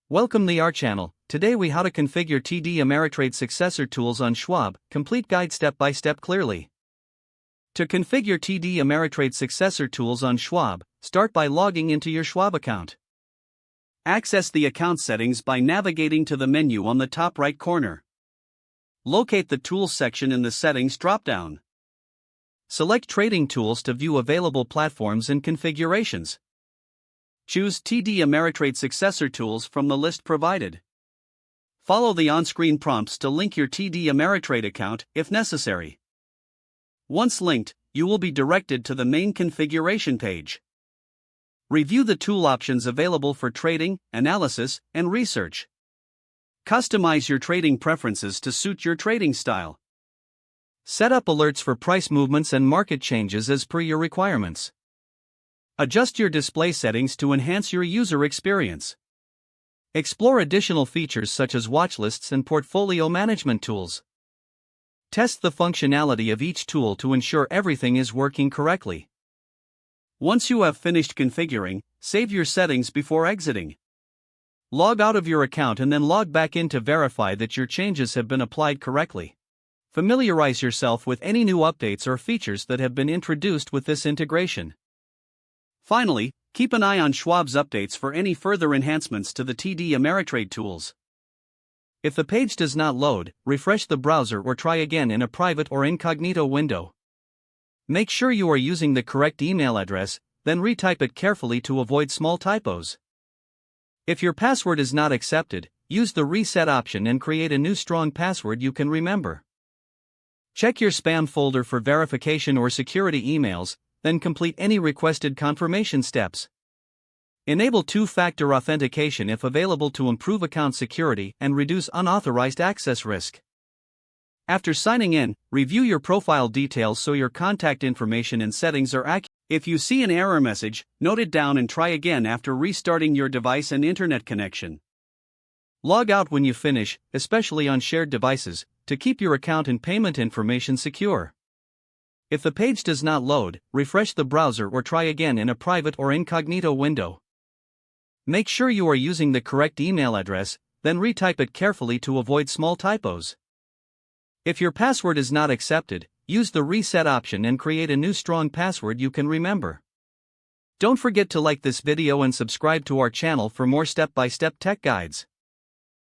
Welcome to our channel. Today we how to configure TD Ameritrade successor tools on Schwab, complete guide step by step clearly. To configure TD Ameritrade successor tools on Schwab, start by logging into your Schwab account. Access the account settings by navigating to the menu on the top right corner. Locate the Tools section in the Settings drop-down. Select Trading Tools to view available platforms and configurations. Choose TD Ameritrade successor tools from the list provided. Follow the on-screen prompts to link your TD Ameritrade account if necessary. Once linked, you will be directed to the main configuration page. Review the tool options available for trading, analysis, and research. Customize your trading preferences to suit your trading style. Set up alerts for price movements and market changes as per your requirements. Adjust your display settings to enhance your user experience. Explore additional features such as watch lists and portfolio management tools. Test the functionality of each tool to ensure everything is working correctly. Once you have finished configuring, save your settings before exiting. Log out of your account and then log back in to verify that your changes have been applied correctly. Familiarize yourself with any new updates or features that have been introduced with this integration. Finally, keep an eye on Schwab's updates for any further enhancements to the TD Ameritrade tools. If the page does not load, refresh the browser or try again in a private or incognito window. Make sure you are using the correct email address, then retype it carefully to avoid small typos. If your password is not accepted, use the reset option and create a new strong password you can remember. Check your spam folder for verification or security emails, then complete any requested confirmation steps. Enable two-factor authentication if available to improve account security and reduce unauthorized access risk. After signing in, review your profile details so your contact information and settings are accurate. If you see an error message, note it down and try again after restarting your device and internet connection. Log out when you finish, especially on shared devices, to keep your account and payment information secure. If the page does not load, refresh the browser or try again in a private or incognito window. Make sure you are using the correct email address, then retype it carefully to avoid small typos. If your password is not accepted, use the reset option and create a new strong password you can remember. Don't forget to like this video and subscribe to our channel for more step-by-step tech guides.